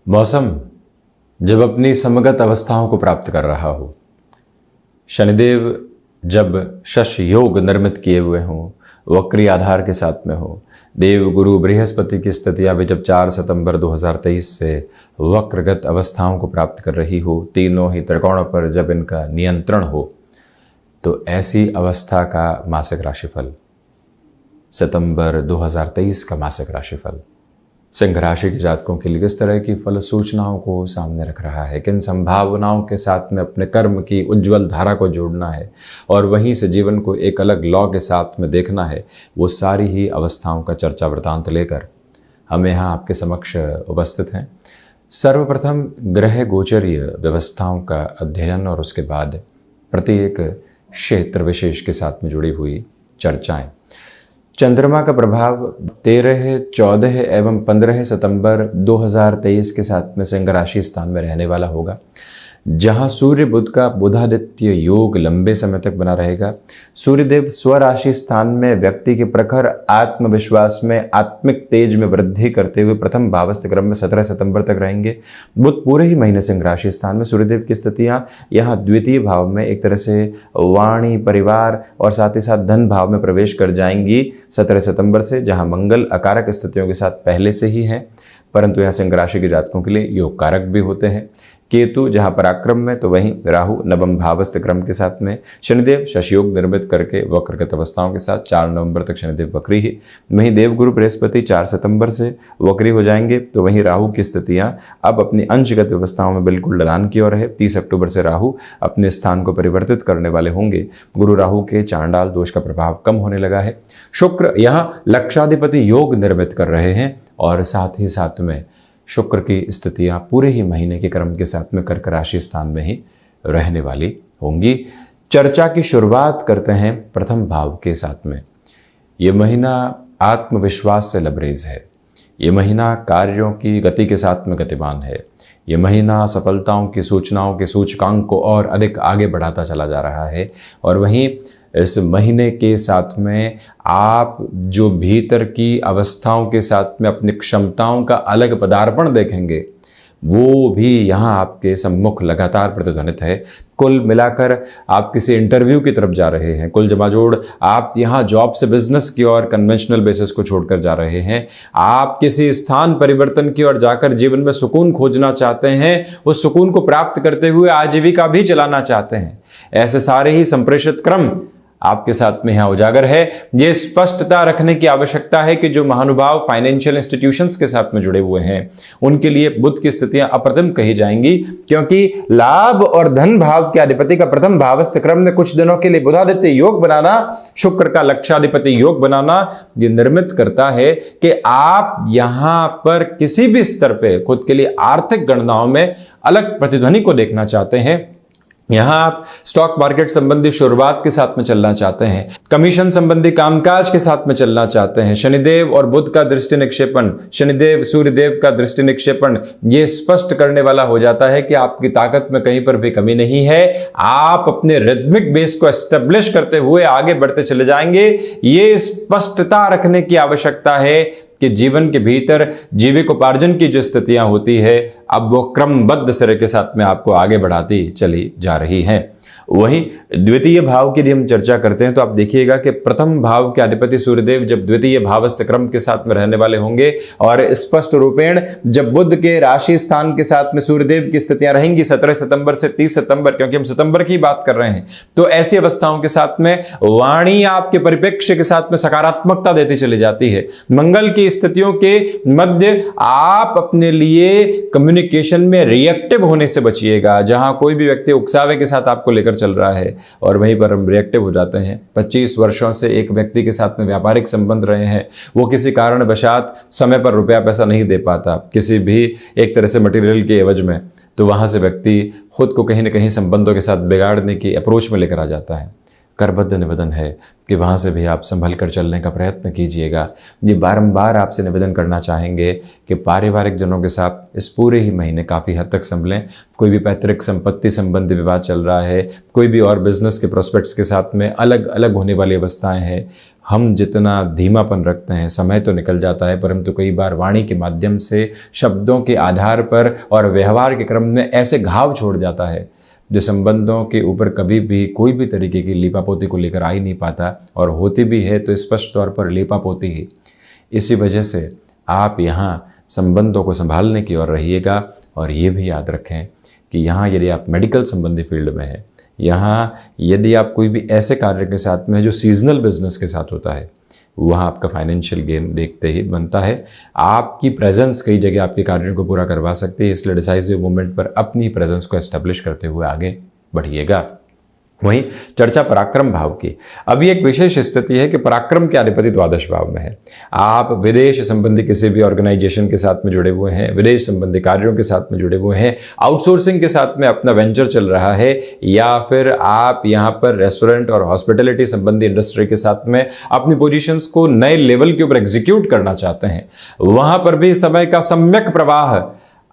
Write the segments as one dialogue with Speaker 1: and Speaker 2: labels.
Speaker 1: मौसम जब अपनी समगत अवस्थाओं को प्राप्त कर रहा हो, शनिदेव जब शश योग निर्मित किए हुए हों, वक्री आधार के साथ में हो, देव गुरु बृहस्पति की स्थितियाँ भी जब 4 सितंबर 2023 से वक्रगत अवस्थाओं को प्राप्त कर रही हो, तीनों ही त्रिकोणों पर जब इनका नियंत्रण हो, तो ऐसी अवस्था का मासिक राशिफल, सितंबर 2023 का मासिक राशिफल सिंह राशि के जातकों के लिए किस तरह की फल सूचनाओं को सामने रख रहा है, किन संभावनाओं के साथ में अपने कर्म की उज्जवल धारा को जोड़ना है और वहीं से जीवन को एक अलग लॉ के साथ में देखना है, वो सारी ही अवस्थाओं का चर्चा वृतांत लेकर हम यहाँ आपके समक्ष उपस्थित हैं। सर्वप्रथम ग्रह गोचरीय व्यवस्थाओं का अध्ययन और उसके बाद प्रत्येक क्षेत्र विशेष के साथ में जुड़ी हुई चर्चाएं। चंद्रमा का प्रभाव 13, 14 एवं 15 सितंबर 2023 के साथ में सिंह राशि स्थान में रहने वाला होगा, जहां सूर्य बुध का बुधादित्य योग लंबे समय तक बना रहेगा। सूर्यदेव स्वराशि स्थान में व्यक्ति के प्रखर आत्मविश्वास में आत्मिक तेज में वृद्धि करते हुए प्रथम भावस्थ क्रम में 17 सितंबर तक रहेंगे। बुध पूरे ही महीने सिंह राशि स्थान में, सूर्यदेव की स्थितियां यहाँ द्वितीय भाव में एक तरह से वाणी, परिवार और साथ ही साथ धन भाव में प्रवेश कर जाएंगी 17 सितंबर से, जहाँ मंगल अकारक स्थितियों के साथ पहले से ही हैं, परंतु यहाँ सिंह राशि के जातकों के लिए योग कारक भी होते हैं। केतु जहाँ पराक्रम में, तो वहीं राहु नवम भावस्थ क्रम के साथ में, शनिदेव शशयोग निर्मित करके वक्रगत अवस्थाओं के साथ 4 नवंबर तक शनिदेव वक्री ही, वहीं देवगुरु बृहस्पति 4 सितंबर से वक्री हो जाएंगे। तो वहीं राहु की स्थितियां अब अपनी अंशगत व्यवस्थाओं में बिल्कुल ढलान की ओर है। 30 अक्टूबर से राहु अपने स्थान को परिवर्तित करने वाले होंगे। गुरु राहु के चांडाल दोष का प्रभाव कम होने लगा है। शुक्र यहाँ लक्षाधिपति योग निर्मित कर रहे हैं और साथ ही साथ में शुक्र की स्थितियां पूरे ही महीने के क्रम के साथ में कर्क राशि स्थान में ही रहने वाली होंगी। चर्चा की शुरुआत करते हैं प्रथम भाव के साथ में। ये महीना आत्मविश्वास से लबरेज है। ये महीना कार्यों की गति के साथ में गतिमान है। ये महीना सफलताओं की सूचनाओं के सूचकांक को और अधिक आगे बढ़ाता चला जा रहा है। और वहीं इस महीने के साथ में आप जो भीतर की अवस्थाओं के साथ में अपनी क्षमताओं का अलग पदार्पण देखेंगे, वो भी यहाँ आपके सम्मुख लगातार प्रतिध्वनित है। कुल मिलाकर आप किसी इंटरव्यू की तरफ जा रहे हैं, कुल जमाजोड़ आप यहाँ जॉब से बिजनेस की ओर कन्वेंशनल बेसिस को छोड़कर जा रहे हैं। आप किसी स्थान परिवर्तन की ओर जाकर जीवन में सुकून खोजना चाहते हैं, उस सुकून को प्राप्त करते हुए आजीविका भी चलाना चाहते हैं। ऐसे सारे ही संप्रेषित क्रम आपके साथ में यहाँ उजागर है। ये स्पष्टता रखने की आवश्यकता है कि जो महानुभाव फाइनेंशियल इंस्टीट्यूशंस के साथ में जुड़े हुए हैं, उनके लिए बुध की स्थितियां अप्रतिम कही जाएंगी, क्योंकि लाभ और धन भाव के अधिपति का प्रथम भावस्थ क्रम में कुछ दिनों के लिए बुधादित्य योग बनाना, शुक्र का लक्षाधिपति योग बनाना, ये निर्मित करता है कि आप यहां पर किसी भी स्तर पर खुद के लिए आर्थिक गणनाओं में अलग प्रतिध्वनि को देखना चाहते हैं। यहां आप स्टॉक मार्केट संबंधी शुरुआत के साथ में चलना चाहते हैं, कमीशन संबंधी कामकाज के साथ में चलना चाहते हैं। शनिदेव और बुध का दृष्टि निक्षेपण, शनिदेव सूर्यदेव का दृष्टि निक्षेपण ये स्पष्ट करने वाला हो जाता है कि आपकी ताकत में कहीं पर भी कमी नहीं है। आप अपने रिदमिक बेस को एस्टेब्लिश करते हुए आगे बढ़ते चले जाएंगे। ये स्पष्टता रखने की आवश्यकता है कि जीवन के भीतर जीविकोपार्जन की जो स्थितियां होती है, अब वो क्रमबद्ध सिरे के साथ में आपको आगे बढ़ाती चली जा रही हैं। वहीं द्वितीय भाव की यदि हम चर्चा करते हैं, तो आप देखिएगा कि प्रथम भाव के अधिपति सूर्यदेव जब द्वितीय भावस्थ क्रम के साथ में रहने वाले होंगे और स्पष्ट रूपेण जब बुध के राशि स्थान के साथ में सूर्यदेव की स्थितियां रहेंगी 17 सितंबर से 30 सितंबर, क्योंकि हम सितंबर की बात कर रहे हैं, तो ऐसी अवस्थाओं के साथ में वाणी आपके परिप्रेक्ष्य के साथ में सकारात्मकता देती चली जाती है। मंगल की स्थितियों के मध्य आप अपने लिए कम्युनिकेशन में रिएक्टिव होने से बचिएगा। जहां कोई भी व्यक्ति उकसावे के साथ आपको लेकर चल रहा है और वहीं पर हम रिएक्टिव हो जाते हैं। 25 वर्षों से एक व्यक्ति के साथ में व्यापारिक संबंध रहे हैं, वो किसी कारणवशात समय पर रुपया पैसा नहीं दे पाता किसी भी एक तरह से मटेरियल के एवज में, तो वहां से व्यक्ति खुद को कहीं ना कहीं संबंधों के साथ बिगाड़ने की अप्रोच में लेकर आ जाता है। करबद्ध निवेदन है कि वहाँ से भी आप संभल कर चलने का प्रयत्न कीजिएगा। ये बारंबार आपसे निवेदन करना चाहेंगे कि पारिवारिक जनों के साथ इस पूरे ही महीने काफ़ी हद तक संभलें। कोई भी पैतृक संपत्ति संबंधी विवाद चल रहा है, कोई भी और बिजनेस के प्रोस्पेक्ट्स के साथ में अलग अलग होने वाली अवस्थाएं हैं, हम जितना धीमापन रखते हैं, समय तो निकल जाता है, परंतु कई बार वाणी के माध्यम से, शब्दों के आधार पर और व्यवहार के क्रम में ऐसे घाव छोड़ जाता है जो संबंधों के ऊपर कभी भी कोई भी तरीके की लीपापोती को लेकर आ ही नहीं पाता, और होती भी है तो स्पष्ट तौर पर लीपापोती ही। इसी वजह से आप यहाँ संबंधों को संभालने की ओर रहिएगा, और ये भी याद रखें कि यहाँ यदि आप मेडिकल संबंधी फील्ड में हैं, यहाँ यदि आप कोई भी ऐसे कार्य के साथ में जो सीजनल बिजनेस के साथ होता है, वहाँ आपका फाइनेंशियल गेन देखते ही बनता है। आपकी प्रेजेंस कई जगह आपके कार्यों को पूरा करवा सकती है, इसलिए डिसाइसिव मोमेंट पर अपनी प्रेजेंस को एस्टेब्लिश करते हुए आगे बढ़िएगा। वहीं चर्चा पराक्रम भाव की। अभी एक विशेष स्थिति है कि पराक्रम के अधिपति द्वादश भाव में है। आप विदेश संबंधी किसी भी ऑर्गेनाइजेशन के साथ में जुड़े हुए हैं, विदेश संबंधी कार्यों के साथ में जुड़े हुए हैं, आउटसोर्सिंग के साथ में अपना वेंचर चल रहा है, या फिर आप यहाँ पर रेस्टोरेंट और हॉस्पिटैलिटी संबंधी इंडस्ट्री के साथ में अपनी पोजीशंस को नए लेवल के ऊपर एग्जीक्यूट करना चाहते हैं, वहां पर भी समय का सम्यक प्रवाह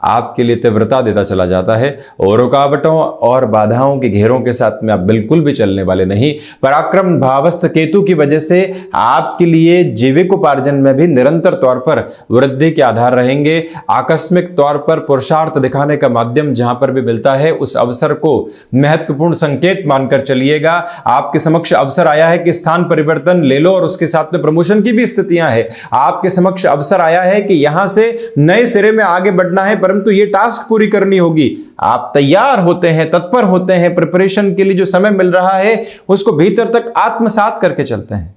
Speaker 1: आपके लिए तीव्रता देता चला जाता है, और रुकावटों और बाधाओं के घेरों के साथ में आप बिल्कुल भी चलने वाले नहीं। पराक्रम भावस्थ केतु की वजह से आपके लिए जीविकोपार्जन में भी निरंतर तौर पर वृद्धि के आधार रहेंगे। आकस्मिक तौर पर पुरुषार्थ दिखाने का माध्यम जहां पर भी मिलता है, उस अवसर को महत्वपूर्ण संकेत मानकर चलिएगा। आपके समक्ष अवसर आया है कि स्थान परिवर्तन ले लो, और उसके साथ में प्रमोशन की भी स्थितियां हैं। आपके समक्ष अवसर आया है कि यहां से नए सिरे में आगे बढ़ना है, परंतु ये टास्क पूरी करनी होगी। आप तैयार होते हैं, तत्पर होते हैं, प्रिपरेशन के लिए जो समय मिल रहा है उसको भीतर तक आत्मसात करके चलते हैं,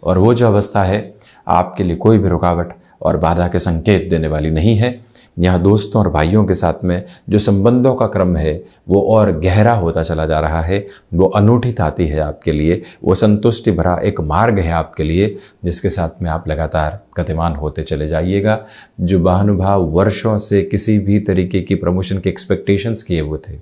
Speaker 1: और वो जो अवस्था है आपके लिए कोई भी रुकावट और बाधा के संकेत देने वाली नहीं है। यहाँ दोस्तों और भाइयों के साथ में जो संबंधों का क्रम है वो और गहरा होता चला जा रहा है, वो अनूठी ताती है आपके लिए, वो संतुष्टि भरा एक मार्ग है आपके लिए, जिसके साथ में आप लगातार गतिमान होते चले जाइएगा। जो महानुभाव वर्षों से किसी भी तरीके की प्रमोशन के एक्सपेक्टेशंस किए हुए थे,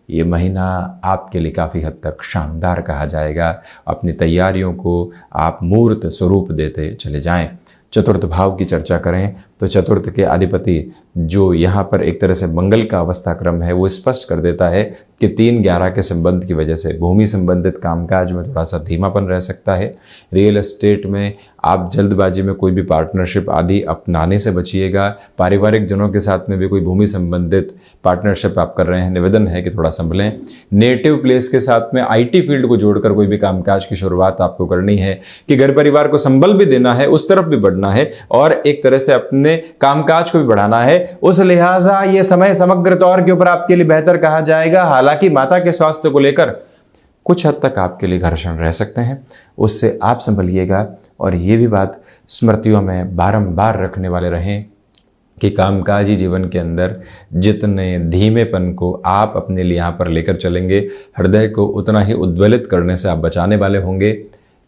Speaker 1: ये महीना आपके लिए काफ़ी हद तक शानदार कहा जाएगा। अपनी तैयारियों को आप मूर्त स्वरूप देते चले जाएं। चतुर्थ भाव की चर्चा करें तो चतुर्थ के अधिपति जो यहाँ पर एक तरह से मंगल का अवस्था क्रम है, वो स्पष्ट कर देता है कि 3-11 के संबंध की वजह से भूमि संबंधित कामकाज में थोड़ा सा धीमापन रह सकता है। रियल एस्टेट में आप जल्दबाजी में कोई भी पार्टनरशिप आदि अपनाने से बचिएगा। पारिवारिक जनों के साथ में भी कोई भूमि संबंधित पार्टनरशिप आप कर रहे हैं, निवेदन है कि थोड़ा संभलें। नेटिव प्लेस के साथ में आईटी फील्ड को जोड़कर कोई भी कामकाज की शुरुआत आपको करनी है कि घर परिवार को संबल भी देना है, उस तरफ भी बढ़ना है, और एक तरह से अपने कामकाज को भी बढ़ाना है। उस लिहाजा ये समय समग्र तौर के ऊपर आपके लिए बेहतर कहा जाएगा। हालांकि माता के स्वास्थ्य को लेकर कुछ हद तक आपके लिए घर्षण रह सकते हैं, उससे आप संभलिएगा। और ये भी बात स्मृतियों में बारंबार रखने वाले रहें कि कामकाजी जीवन के अंदर जितने धीमेपन को आप अपने लिए यहाँ पर लेकर चलेंगे, हृदय को उतना ही उद्वेलित करने से आप बचाने वाले होंगे।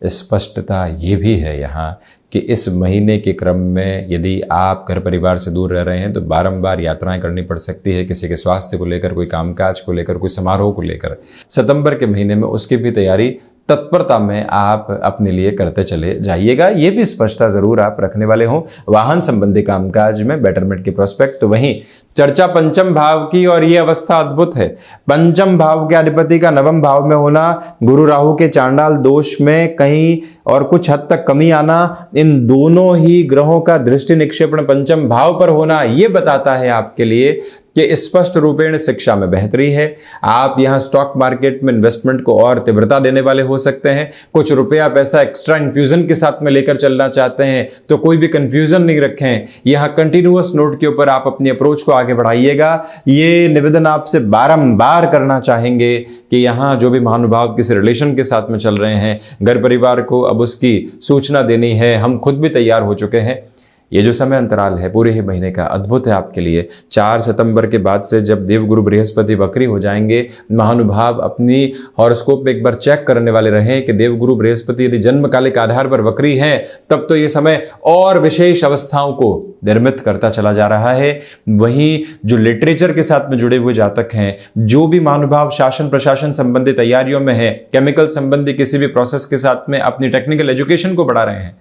Speaker 1: स्पष्टता ये भी है यहाँ कि इस महीने के क्रम में यदि आप घर परिवार से दूर रह रहे हैं तो बारंबार यात्राएं करनी पड़ सकती है, किसी के स्वास्थ्य को लेकर, कोई कामकाज को लेकर, कोई समारोह को लेकर। सितंबर के महीने में उसकी भी तैयारी तत्परता में आप अपने लिए करते चले जाइएगा। ये भी स्पष्टता जरूर आप रखने वाले हों। वाहन संबंधी कामकाज में बेटरमेंट की प्रोस्पेक्ट। वहीं चर्चा पंचम भाव की, और ये अवस्था अद्भुत है। पंचम भाव के अधिपति का नवम भाव में होना, गुरु राहु के चांडाल दोष में कहीं और कुछ हद तक कमी आना, इन दोनों ही ग्रहों का दृष्टि निक्षेपण पंचम भाव पर होना, ये बताता है आपके लिए कि स्पष्ट रूपेण शिक्षा में बेहतरी है। आप यहाँ स्टॉक मार्केट में इन्वेस्टमेंट को और तीव्रता देने वाले हो सकते हैं। कुछ रुपया पैसा एक्स्ट्रा इन्फ्यूजन के साथ में लेकर चलना चाहते हैं तो कोई भी कंफ्यूजन नहीं रखें। यहाँ कंटिन्यूअस नोट के ऊपर आप अपनी अप्रोच को आगे बढ़ाइएगा। ये निवेदन आपसे बारंबार करना चाहेंगे कि यहाँ जो भी महानुभाव किसी रिलेशन के साथ में चल रहे हैं, घर परिवार को अब उसकी सूचना देनी है, हम खुद भी तैयार हो चुके हैं। ये जो समय अंतराल है पूरे ही महीने का अद्भुत है आपके लिए। 4 सितंबर के बाद से जब देवगुरु बृहस्पति वक्री हो जाएंगे, महानुभाव अपनी हॉरोस्कोप में एक बार चेक करने वाले रहें कि देवगुरु बृहस्पति यदि जन्मकालिक आधार पर वक्री हैं तब तो ये समय और विशेष अवस्थाओं को निर्मित करता चला जा रहा है। वहीं जो लिटरेचर के साथ में जुड़े हुए जातक हैं, जो भी महानुभाव शासन प्रशासन संबंधी तैयारियों में है, केमिकल संबंधी किसी भी प्रोसेस के साथ में अपनी टेक्निकल एजुकेशन को बढ़ा रहे हैं,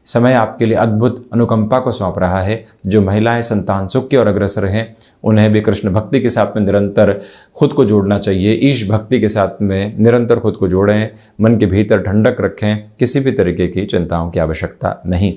Speaker 1: समय आपके लिए अद्भुत अनुकंपा को सौंप रहा है। जो महिलाएं संतान सुख की ओर अग्रसर हैं, उन्हें भी कृष्ण भक्ति के साथ में निरंतर खुद को जोड़ना चाहिए। ईश भक्ति के साथ में निरंतर खुद को जोड़ें, मन के भीतर ठंडक रखें, किसी भी तरीके की चिंताओं की आवश्यकता नहीं।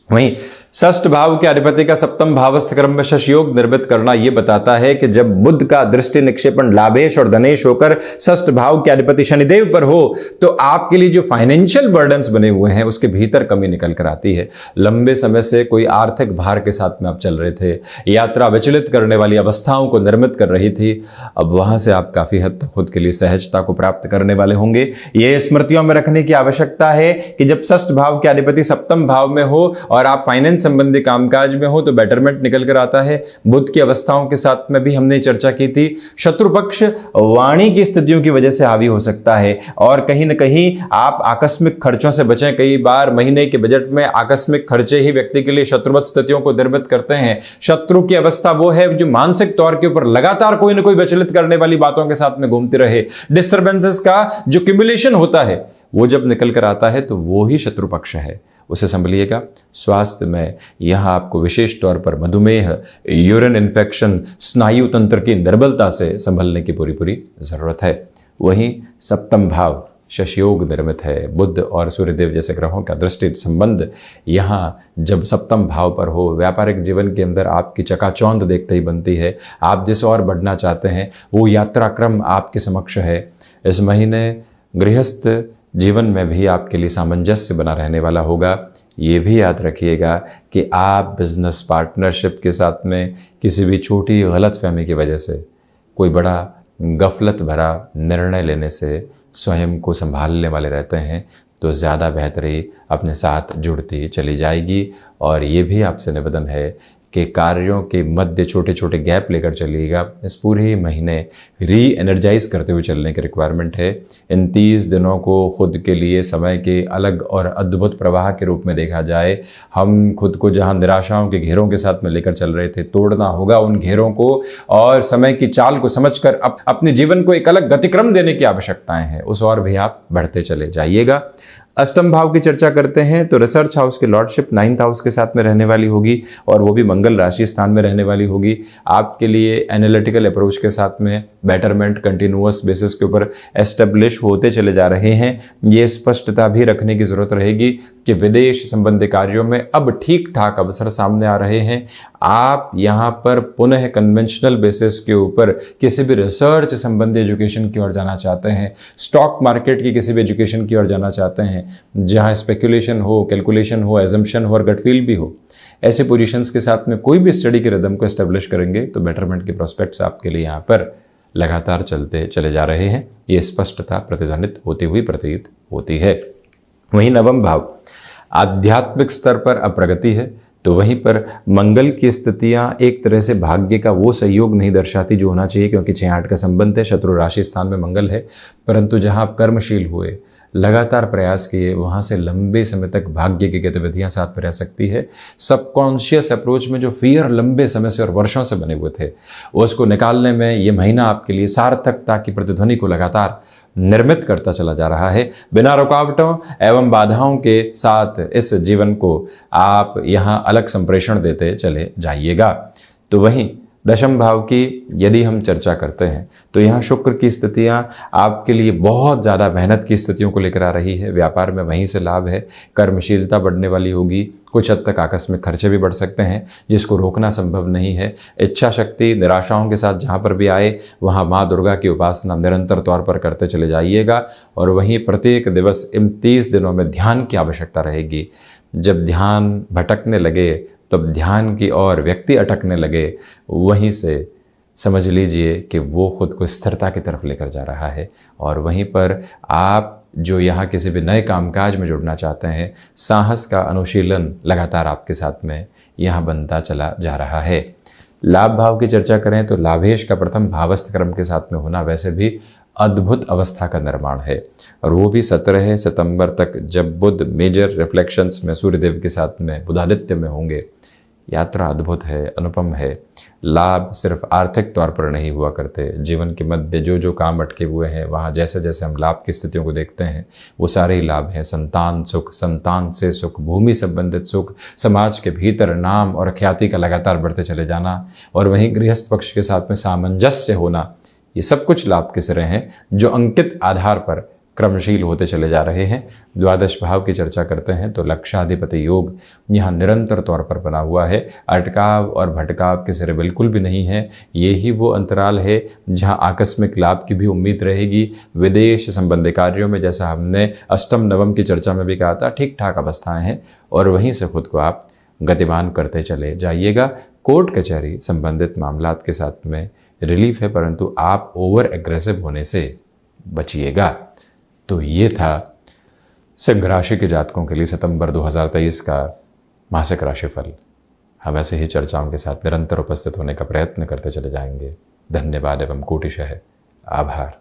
Speaker 1: वहीं षष्ठ भाव के अधिपति का सप्तम भावस्थ क्रम में शश योग निर्मित करना यह बताता है कि जब बुध का दृष्टि निक्षेपण लाभेश और धनेश होकर षष्ठ भाव के अधिपति शनिदेव पर हो तो आपके लिए जो फाइनेंशियल बर्डन्स बने हुए हैं उसके भीतर कमी निकल कर आती है। लंबे समय से कोई आर्थिक भार के साथ में आप चल रहे थे, यात्रा विचलित करने वाली अवस्थाओं को निर्मित कर रही थी, अब वहां से आप काफी हद तक खुद के लिए सहजता को प्राप्त करने वाले होंगे। ये स्मृतियों में रखने की आवश्यकता है कि जब षष्ठ भाव के अधिपति सप्तम भाव में हो और आप फाइनेंस संबंधी कामकाज में हो तो बेटरमेंट निकल कर आता है। बुध की अवस्थाओं के साथ में भी हमने चर्चा की थी। शत्रु पक्ष वाणी की स्थितियों की वजह से हावी हो सकता है और कहीं ना कहीं आप आकस्मिक खर्चों से बचें। कई बार महीने के बजट में आकस्मिक खर्चे ही व्यक्ति के लिए शत्रुवत स्थितियों को निर्मित करते हैं। शत्रु की अवस्था वो है जो मानसिक तौर के ऊपर लगातार कोई ना कोई विचलित करने वाली बातों के साथ में घूमती रहे। डिस्टर्बेंसेस का जो क्यूमुलेशन होता है वो जब निकल कर आता है तो वो ही शत्रु पक्ष है, उसे संभलिएगा। स्वास्थ्य में यहां आपको विशेष तौर पर मधुमेह, यूरिन इन्फेक्शन, स्नायु तंत्र की निर्बलता से संभलने की पूरी जरूरत है। वहीं सप्तम भाव शश योग निर्मित है। बुध और सूर्यदेव जैसे ग्रहों का दृष्टि संबंध यहाँ जब सप्तम भाव पर हो, व्यापारिक जीवन के अंदर आपकी चकाचौंध देखते ही बनती है। आप जिस और बढ़ना चाहते हैं वो यात्रा क्रम आपके समक्ष है। इस महीने गृहस्थ जीवन में भी आपके लिए सामंजस्य बना रहने वाला होगा। ये भी याद रखिएगा कि आप बिजनेस पार्टनरशिप के साथ में किसी भी छोटी गलतफहमी की वजह से कोई बड़ा गफलत भरा निर्णय लेने से स्वयं को संभालने वाले रहते हैं, तो ज़्यादा बेहतरी अपने साथ जुड़ती चली जाएगी। और ये भी आपसे निवेदन है कि कार्यों के मध्य छोटे छोटे गैप लेकर चलिएगा। इस पूरे महीने री एनर्जाइज करते हुए चलने की रिक्वायरमेंट है। इन 30 दिनों को खुद के लिए समय के अलग और अद्भुत प्रवाह के रूप में देखा जाए। हम खुद को जहां निराशाओं के घेरों के साथ में लेकर चल रहे थे, तोड़ना होगा उन घेरों को और समय की चाल को समझकर अपने जीवन को एक अलग गतिक्रम देने की आवश्यकताएं हैं, उस और भी आप बढ़ते चले जाइएगा। अष्टम भाव की चर्चा करते हैं तो रिसर्च हाउस की लॉर्डशिप 9th हाउस के साथ में रहने वाली होगी और वो भी मंगल राशि स्थान में रहने वाली होगी। आपके लिए एनालिटिकल अप्रोच के साथ में बेटरमेंट कंटिन्यूअस बेसिस के ऊपर एस्टेब्लिश होते चले जा रहे हैं। ये स्पष्टता भी रखने की जरूरत रहेगी कि विदेश संबंधी कार्यों में अब ठीक ठाक अवसर सामने आ रहे हैं। आप यहाँ पर पुनः कन्वेंशनल बेसिस के ऊपर किसी भी रिसर्च संबंधी एजुकेशन की ओर जाना चाहते हैं, स्टॉक मार्केट की किसी भी एजुकेशन की ओर जाना चाहते हैं जहाँ स्पेकुलेशन हो, कैलकुलेशन हो, एजम्पशन हो और गट फील भी हो, ऐसे पोजीशंस के साथ में कोई भी स्टडी के रिदम को एस्टेब्लिश करेंगे तो बेटरमेंट के प्रोस्पेक्ट्स आपके लिए यहाँ पर लगातार चलते चले जा रहे हैं। ये स्पष्टता प्रतिध्वनित होती हुई प्रतीत होती है। वहीं नवम भाव आध्यात्मिक स्तर पर अप्रगति है, तो वहीं पर मंगल की स्थितियां एक तरह से भाग्य का वो सहयोग नहीं दर्शाती जो होना चाहिए, क्योंकि 6-8 का संबंध है, शत्रु राशि स्थान में मंगल है। परंतु जहां आप कर्मशील हुए, लगातार प्रयास किए, वहाँ से लंबे समय तक भाग्य की गतिविधियाँ साथ में रह सकती है। सबकॉन्शियस अप्रोच में जो फियर लंबे समय से और वर्षों से बने हुए थे, उसको निकालने में ये महीना आपके लिए सार्थकता की प्रतिध्वनि को लगातार निर्मित करता चला जा रहा है। बिना रुकावटों एवं बाधाओं के साथ इस जीवन को आप यहाँ अलग संप्रेषण देते चले जाइएगा। तो वहीं दशम भाव की यदि हम चर्चा करते हैं तो यहाँ शुक्र की स्थितियाँ आपके लिए बहुत ज़्यादा मेहनत की स्थितियों को लेकर आ रही है। व्यापार में वहीं से लाभ है, कर्मशीलता बढ़ने वाली होगी, कुछ हद तक आकस्मिक खर्चे भी बढ़ सकते हैं जिसको रोकना संभव नहीं है। इच्छा शक्ति निराशाओं के साथ जहाँ पर भी आए वहाँ माँ दुर्गा की उपासना निरंतर तौर पर करते चले जाइएगा। और वहीं प्रत्येक दिवस इन 30 दिनों में ध्यान की आवश्यकता रहेगी। जब ध्यान भटकने लगे तब ध्यान की ओर व्यक्ति अटकने लगे, वहीं से समझ लीजिए कि वो खुद को स्थिरता की तरफ लेकर जा रहा है। और वहीं पर आप जो यहाँ किसी भी नए कामकाज में जुड़ना चाहते हैं, साहस का अनुशीलन लगातार आपके साथ में यहाँ बनता चला जा रहा है। लाभ भाव की चर्चा करें तो लाभेश का प्रथम भावस्थ क्रम के साथ में होना वैसे भी अद्भुत अवस्था का निर्माण है, और वो भी 17 सितंबर तक जब बुध मेजर रिफ्लेक्शंस में सूर्यदेव के साथ में बुधादित्य में होंगे। यात्रा अद्भुत है, अनुपम है। लाभ सिर्फ आर्थिक तौर पर नहीं हुआ करते। जीवन के मध्य जो जो काम अटके हुए हैं वहाँ जैसे जैसे हम लाभ की स्थितियों को देखते हैं वो सारे ही लाभ हैं। संतान सुख, संतान से सुख, भूमि संबंधित सुख, समाज के भीतर नाम और ख्याति का लगातार बढ़ते चले जाना, और वहीं गृहस्थ पक्ष के साथ में सामंजस्य होना, ये सब कुछ लाभ के सिरे हैं जो अंकित आधार पर क्रमशील होते चले जा रहे हैं। द्वादश भाव की चर्चा करते हैं तो लक्षाधिपति योग यहाँ निरंतर तौर पर बना हुआ है। अटकाव और भटकाव के सिरे बिल्कुल भी नहीं है। ये ही वो अंतराल है जहाँ आकस्मिक लाभ की भी उम्मीद रहेगी। विदेश संबंधी कार्यों में जैसा हमने अष्टम नवम की चर्चा में भी कहा था, ठीक ठाक अवस्थाएं हैं और वहीं से खुद को आप गतिमान करते चले जाइएगा। कोर्ट कचहरी संबंधित मामलात के साथ में रिलीफ है, परंतु आप ओवर एग्रेसिव होने से बचिएगा। तो ये था सिंह राशि के जातकों के लिए सितंबर 2023 का मासिक राशिफल। हम ऐसे ही चर्चाओं के साथ निरंतर उपस्थित होने का प्रयत्न करते चले जाएंगे। धन्यवाद एवं कोटिशः आभार।